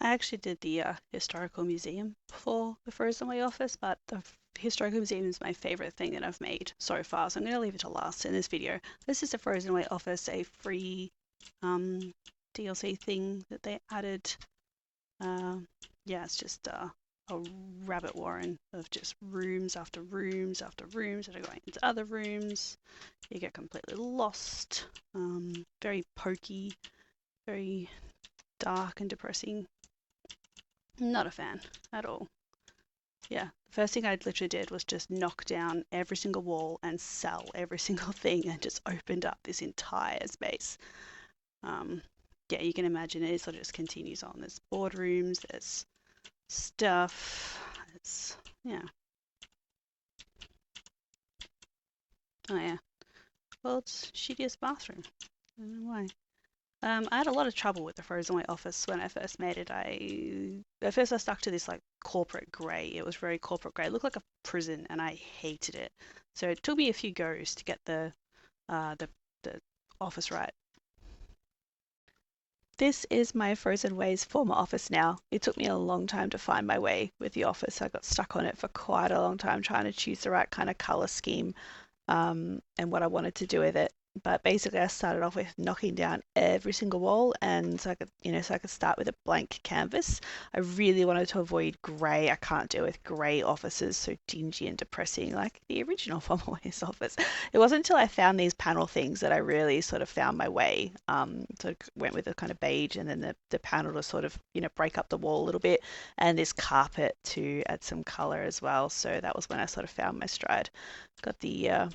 I actually did the historical museum for the Frozen Way office, but the historical museum is my favorite thing that I've made so far, so I'm going to leave it to last in this video. This is the Frozen Way office, a free um, DLC thing that they added. Uh, yeah, it's just a rabbit warren of just rooms after rooms after rooms that are going into other rooms. You get completely lost. Very pokey, very dark and depressing. Not a fan at all. Yeah, the first thing I literally did was just knock down every single wall and sell every single thing and just opened up this entire space. Um, yeah, you can imagine it sort of just continues on. There's boardrooms, there's stuff. It's, yeah. Oh, yeah. World's shittiest bathroom. I don't know why. I had a lot of trouble with the Frozen White office when I first made it. At first I stuck to this like corporate grey. It was very corporate grey. It looked like a prison, and I hated it. So it took me a few goes to get uh, the the office right. This is my Frozen Ways former office now. It took me a long time to find my way with the office. I got stuck on it for quite a long time trying to choose the right kind of color scheme and what I wanted to do with it. But basically, I started off with knocking down every single wall, and so I could, so I could start with a blank canvas. I really wanted to avoid grey. I can't deal with grey offices, so dingy and depressing, like the original Formaway's office. It wasn't until I found these panel things that I really sort of found my way. So went with a kind of beige, and then the panel to sort of, break up the wall a little bit, and this carpet to add some color as well. So that was when I sort of found my stride. Got the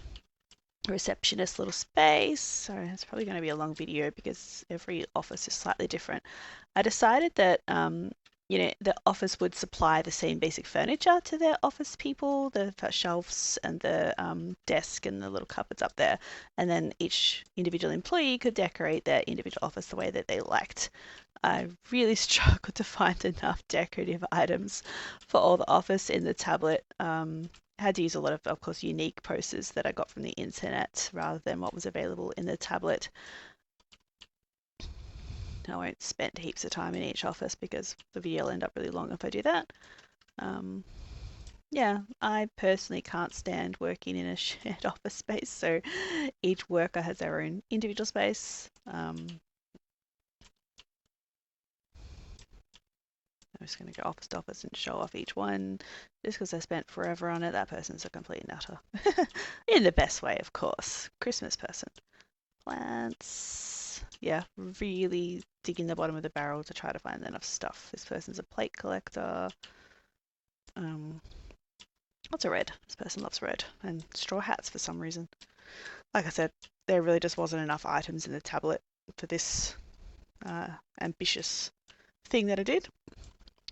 receptionist little space. Sorry, it's probably going to be a long video because every office is slightly different. I decided that the office would supply the same basic furniture to their office people, the shelves and the desk and the little cupboards up there, and then each individual employee could decorate their individual office the way that they liked. I really struggled to find enough decorative items for all the office in the tablet. Had to use a lot of course, unique posters that I got from the internet rather than what was available in the tablet. I won't spend heaps of time in each office because the video will end up really long if I do that. Um, yeah, I personally can't stand working in a shared office space, so each worker has their own individual space. I'm just going to go office to office and show off each one. Just because I spent forever on it, that person's a complete nutter. In the best way, of course. Christmas person. Plants. Yeah, really digging the bottom of the barrel to try to find enough stuff. This person's a plate collector. Um, Lots of red. This person loves red. And straw hats for some reason. Like I said, there really just wasn't enough items in the tablet for this ambitious thing that I did.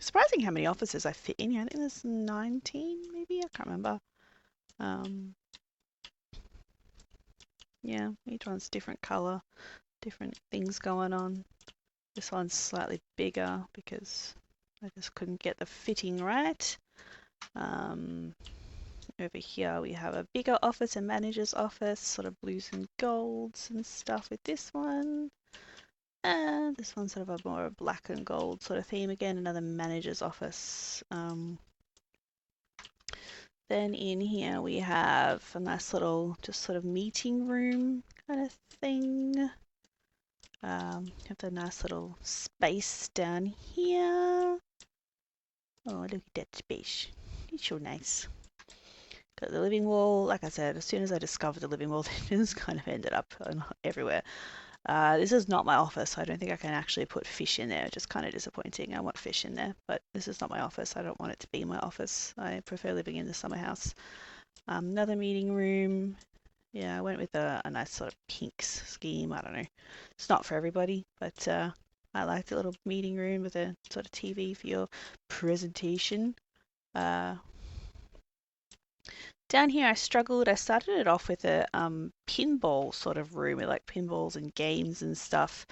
Surprising how many offices I fit in here. I think there's 19 maybe. I can't remember. Um, yeah, each one's different color, different things going on. This one's slightly bigger because I just couldn't get the fitting right. Over here we have a bigger office, a manager's office, sort of blues and golds and stuff with this one. And this one's sort of a more black and gold sort of theme again, another manager's office. Then in here we have a nice little just sort of meeting room kind of thing. Have the nice little space down here. Oh, look at that space. It's so nice. Got the living wall. Like I said, as soon as I discovered the living wall, things kind of ended up everywhere. This is not my office, so I don't think I can actually put fish in there. Just kind of disappointing. I want fish in there, but this is not my office. I don't want it to be my office. I prefer living in the summer house. Another meeting room. Yeah, I went with a nice sort of pinks scheme. I don't know. It's not for everybody, but I like the little meeting room with a sort of TV for your presentation. Uh, Down here, I struggled. I started it off with a pinball sort of room with like pinballs and games and stuff,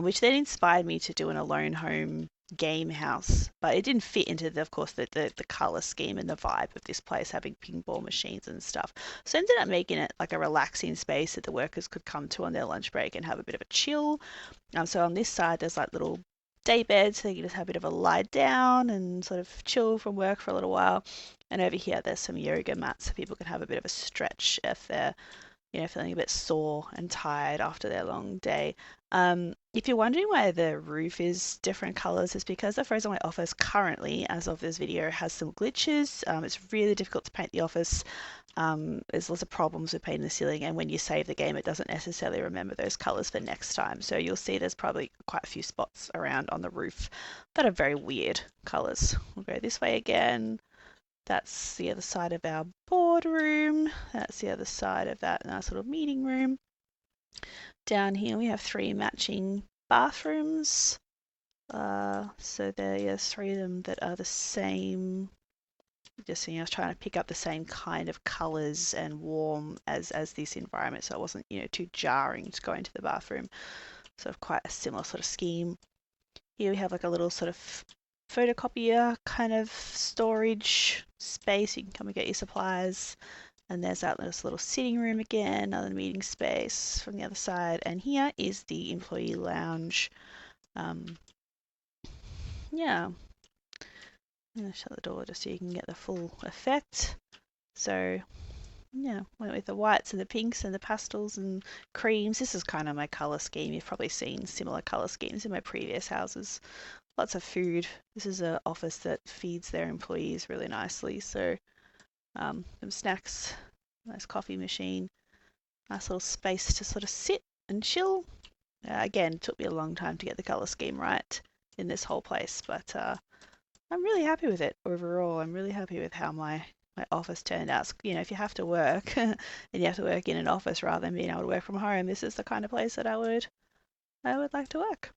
which then inspired me to do an alone home game house. But it didn't fit into, of course, the color scheme and the vibe of this place having pinball machines and stuff. So I ended up making it like a relaxing space that the workers could come to on their lunch break and have a bit of a chill. So on this side, there's like little day bed so you can just have a bit of a lie down and sort of chill from work for a little while. And over here, there's some yoga mats so people can have a bit of a stretch if they're feeling a bit sore and tired after their long day. If you're wondering why the roof is different colors, it's because the Frozen White office currently, as of this video, has some glitches. It's really difficult to paint the office. There's lots of problems with painting the ceiling, and when you save the game, it doesn't necessarily remember those colors for next time. So you'll see there's probably quite a few spots around on the roof that are very weird colors. We'll go this way again. That's the other side of our boardroom. That's the other side of that nice little meeting room. Down here we have 3 matching bathrooms. So there's 3 of them that are the same. Just I was trying to pick up the same kind of colours and warm as this environment, so it wasn't too jarring to go into the bathroom. Sort of quite a similar sort of scheme. Here we have like a little sort of photocopier kind of storage space. You can come and get your supplies. And there's that little sitting room again, another meeting space from the other side. And here is the employee lounge. Yeah. I'm going to shut the door just so you can get the full effect. So yeah, went with the whites and the pinks and the pastels and creams. This is kind of my colour scheme. You've probably seen similar colour schemes in my previous houses. Lots of food. This is an office that feeds their employees really nicely. So some snacks, nice coffee machine, nice little space to sort of sit and chill. Again, it took me a long time to get the colour scheme right in this whole place, but I'm really happy with it overall. I'm really happy with how my office turned out. If you have to work and you have to work in an office rather than being able to work from home, this is the kind of place that I would like to work.